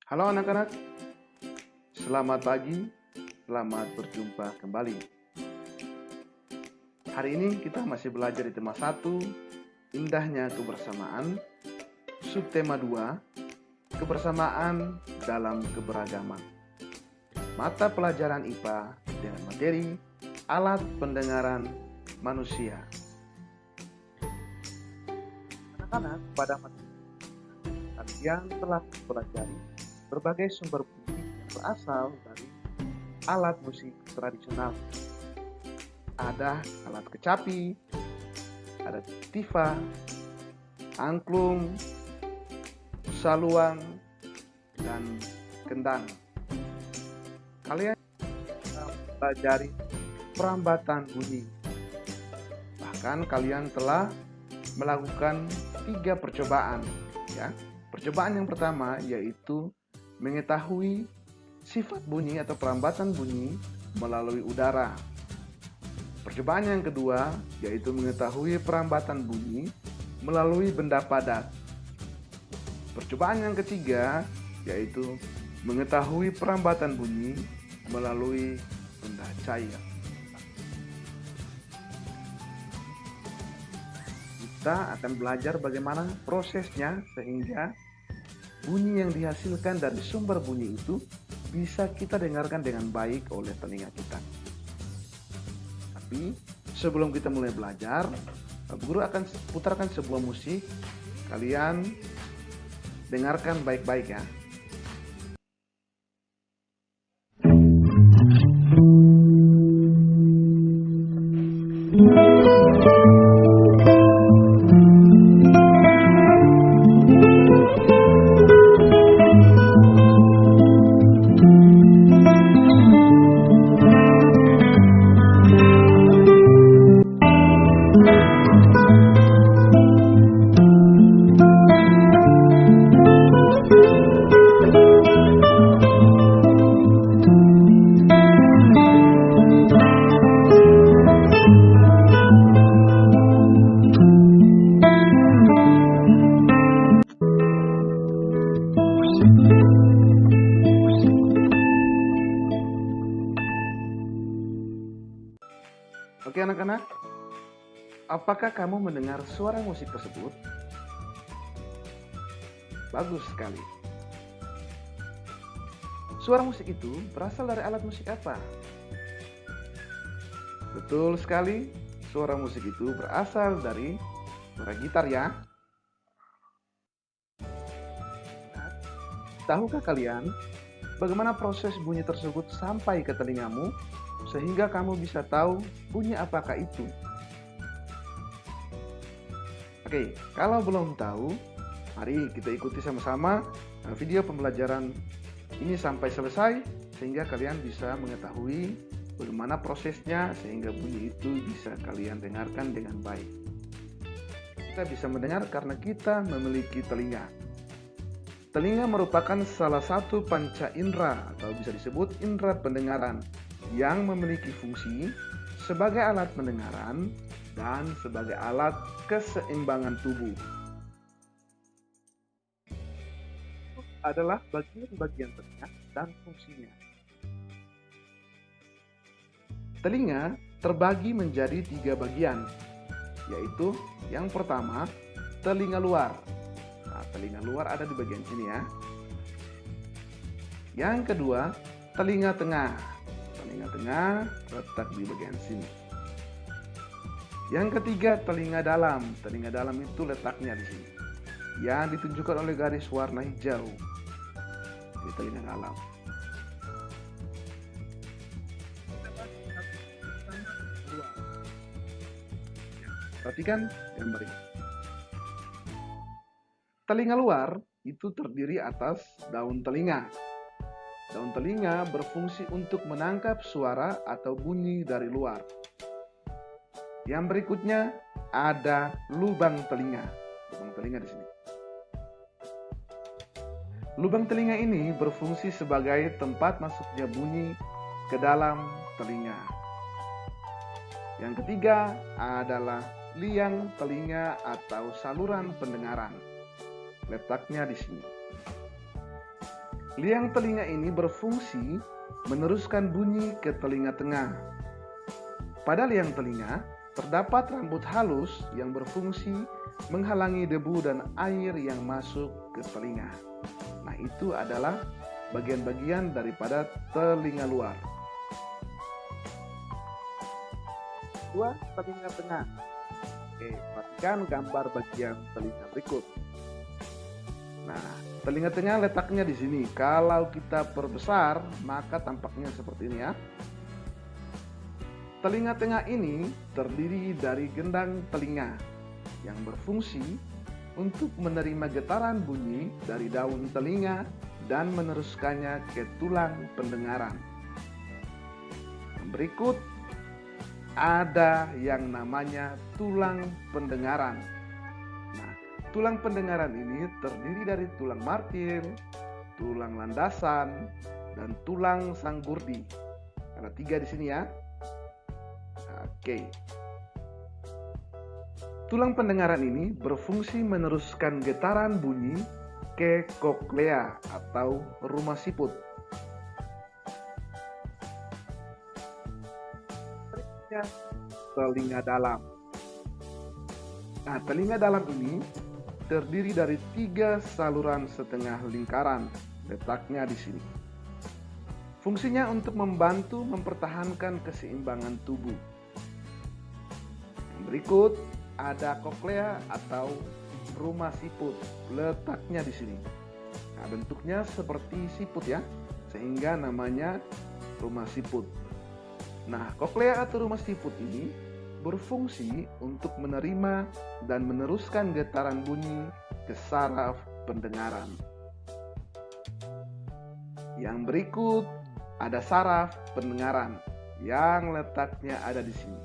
Halo anak-anak, selamat pagi, selamat berjumpa kembali. Hari ini kita masih belajar di tema 1, indahnya kebersamaan, subtema 2, kebersamaan dalam keberagaman. Mata pelajaran IPA dengan materi alat pendengaran manusia. Anak-anak, pada materi kalian telah mempelajari berbagai sumber bunyi yang berasal dari alat musik tradisional. Ada alat kecapi, ada tifa, angklung, saluang, dan kendang. Kalian telah mempelajari perambatan bunyi. Bahkan kalian telah melakukan 3 percobaan, ya. Percobaan yang pertama yaitu mengetahui sifat bunyi atau perambatan bunyi melalui udara. Percobaan yang kedua yaitu mengetahui perambatan bunyi melalui benda padat. Percobaan yang ketiga yaitu mengetahui perambatan bunyi melalui benda cair. Kita akan belajar bagaimana prosesnya sehingga bunyi yang dihasilkan dari sumber bunyi itu bisa kita dengarkan dengan baik oleh telinga kita. Tapi sebelum kita mulai belajar, guru akan putarkan sebuah musik. Kalian dengarkan baik-baik ya. Oke anak-anak, apakah kamu mendengar suara musik tersebut? Bagus sekali. Suara musik itu berasal dari alat musik apa? Betul sekali, suara musik itu berasal dari suara gitar ya. Tahukah kalian bagaimana proses bunyi tersebut sampai ke telingamu sehingga kamu bisa tahu bunyi apakah itu? Oke, kalau belum tahu, mari kita ikuti sama-sama video pembelajaran ini sampai selesai sehingga kalian bisa mengetahui bagaimana prosesnya sehingga bunyi itu bisa kalian dengarkan dengan baik. Kita bisa mendengar karena kita memiliki telinga. Telinga merupakan salah satu panca indera atau bisa disebut indera pendengaran yang memiliki fungsi sebagai alat pendengaran dan sebagai alat keseimbangan tubuh. Itu adalah bagian-bagian telinga dan fungsinya. Telinga terbagi menjadi 3 bagian, yaitu yang pertama telinga luar. Nah, telinga luar ada di bagian sini ya. Yang kedua telinga tengah. Telinga tengah letak di bagian sini. Yang ketiga telinga dalam. Telinga dalam itu letaknya di sini, yang ditunjukkan oleh garis warna hijau. Di telinga dalam. Perhatikan gambar ini. Telinga luar itu terdiri atas daun telinga. Daun telinga berfungsi untuk menangkap suara atau bunyi dari luar. Yang berikutnya ada lubang telinga. Lubang telinga di sini. Lubang telinga ini berfungsi sebagai tempat masuknya bunyi ke dalam telinga. Yang ketiga adalah liang telinga atau saluran pendengaran. Letaknya di sini. Liang telinga ini berfungsi meneruskan bunyi ke telinga tengah. Pada liang telinga, terdapat rambut halus yang berfungsi menghalangi debu dan air yang masuk ke telinga. Nah, itu adalah bagian-bagian daripada telinga luar. Dua, telinga tengah. Oke, perhatikan gambar bagian telinga berikut. Nah, telinga tengah letaknya di sini. Kalau kita perbesar, maka tampaknya seperti ini ya. Telinga tengah ini terdiri dari gendang telinga yang berfungsi untuk menerima getaran bunyi dari daun telinga dan meneruskannya ke tulang pendengaran. Berikut ada yang namanya tulang pendengaran. Nah, tulang pendengaran ini terdiri dari tulang martil, tulang landasan, dan tulang sanggurdi. Ada 3 di sini ya. Oke. Tulang pendengaran ini berfungsi meneruskan getaran bunyi ke koklea atau rumah siput. Telinga dalam. Nah, telinga dalam ini terdiri dari 3 saluran setengah lingkaran, letaknya di sini. Fungsinya untuk membantu mempertahankan keseimbangan tubuh. Berikut ada koklea atau rumah siput, letaknya di sini. Nah, bentuknya seperti siput ya, sehingga namanya rumah siput. Nah, koklea atau rumah siput ini berfungsi untuk menerima dan meneruskan getaran bunyi ke saraf pendengaran. Yang berikut ada saraf pendengaran yang letaknya ada di sini.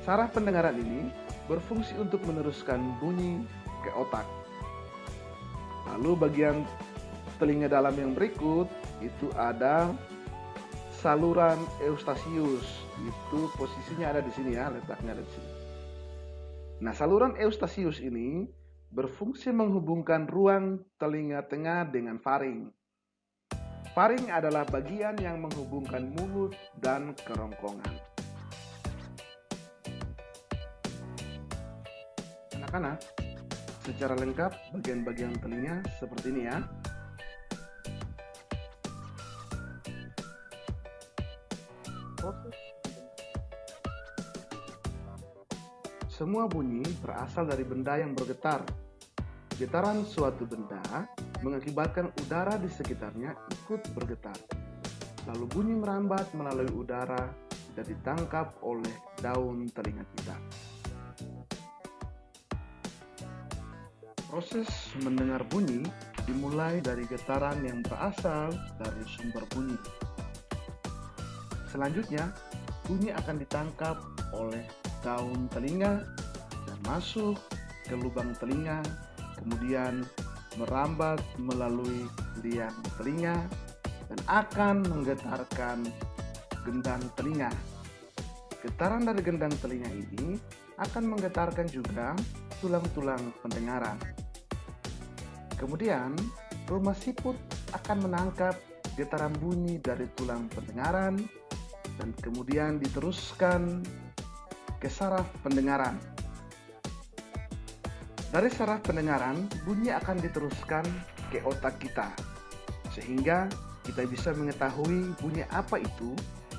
Saraf pendengaran ini berfungsi untuk meneruskan bunyi ke otak. Lalu bagian telinga dalam yang berikut itu ada saluran eustasius. Itu posisinya ada di sini ya, letaknya ada di sini. Nah, saluran eustasius ini berfungsi menghubungkan ruang telinga tengah dengan faring. Faring adalah bagian yang menghubungkan mulut dan kerongkongan. Anak-anak, secara lengkap bagian-bagian telinga seperti ini ya. Semua bunyi berasal dari benda yang bergetar. Getaran suatu benda mengakibatkan udara di sekitarnya ikut bergetar. Lalu bunyi merambat melalui udara dan ditangkap oleh daun telinga kita. Proses mendengar bunyi dimulai dari getaran yang berasal dari sumber bunyi. Selanjutnya, bunyi akan ditangkap oleh daun telinga dan masuk ke lubang telinga, kemudian merambat melalui liang telinga dan akan menggetarkan gendang telinga. Getaran dari gendang telinga ini akan menggetarkan juga tulang-tulang pendengaran. Kemudian, rumah siput akan menangkap getaran bunyi dari tulang pendengaran dan kemudian diteruskan ke saraf pendengaran. Dari saraf pendengaran, bunyi akan diteruskan ke otak kita, sehingga kita bisa mengetahui bunyi apa itu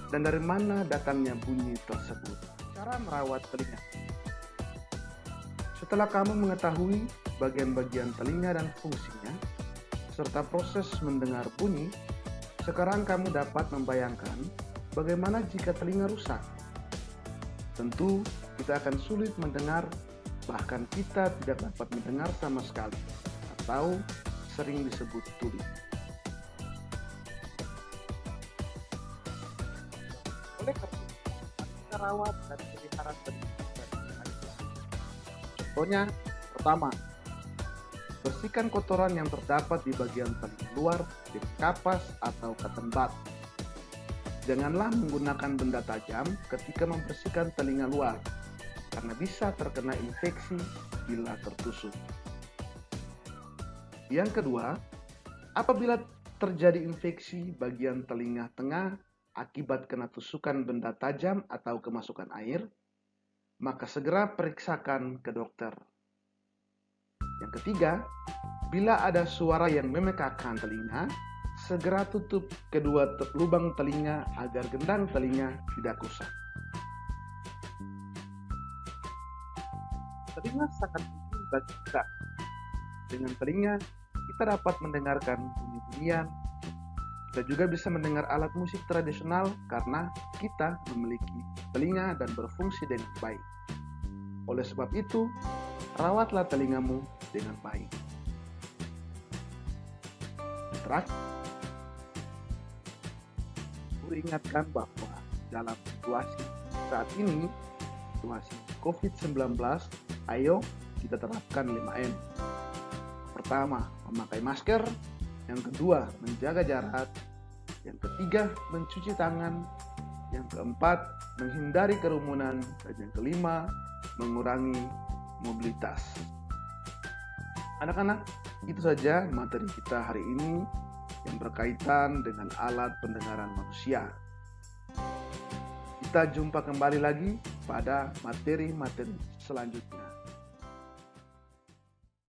dan dari mana datangnya bunyi tersebut. Cara merawat telinga. Setelah kamu mengetahui bagian-bagian telinga dan fungsinya, serta proses mendengar bunyi, sekarang kamu dapat membayangkan bagaimana jika telinga rusak. Tentu kita akan sulit mendengar, bahkan kita tidak dapat mendengar sama sekali, atau sering disebut tuli. Oleh karena itu, kita rawat dan pelihara telinga. Contohnya, pertama, bersihkan kotoran yang terdapat di bagian telinga luar dengan kapas atau cotton bud. Janganlah menggunakan benda tajam ketika membersihkan telinga luar, karena bisa terkena infeksi bila tertusuk. Yang kedua, Apabila terjadi infeksi bagian telinga tengah akibat kena tusukan benda tajam atau kemasukan air, maka segera periksakan ke dokter. Yang ketiga, bila ada suara yang memekakkan telinga, segera tutup kedua lubang telinga agar gendang telinga tidak rusak. Telinga sangat penting bagi kita. Dengan telinga, kita dapat mendengarkan bunyi-bunyian. Kita juga bisa mendengar alat musik tradisional karena kita memiliki telinga dan berfungsi dengan baik. Oleh sebab itu, rawatlah telingamu dengan baik. Terakhir, aku ingatkan bahwa dalam situasi saat ini, situasi COVID-19, ayo kita terapkan 5M. Pertama, memakai masker. Yang kedua, menjaga jarak. Yang ketiga, mencuci tangan. Yang keempat, menghindari kerumunan. Dan yang kelima, mengurangi mobilitas. Anak-anak, itu saja materi kita hari ini yang berkaitan dengan alat pendengaran manusia. Kita jumpa kembali lagi pada materi-materi selanjutnya.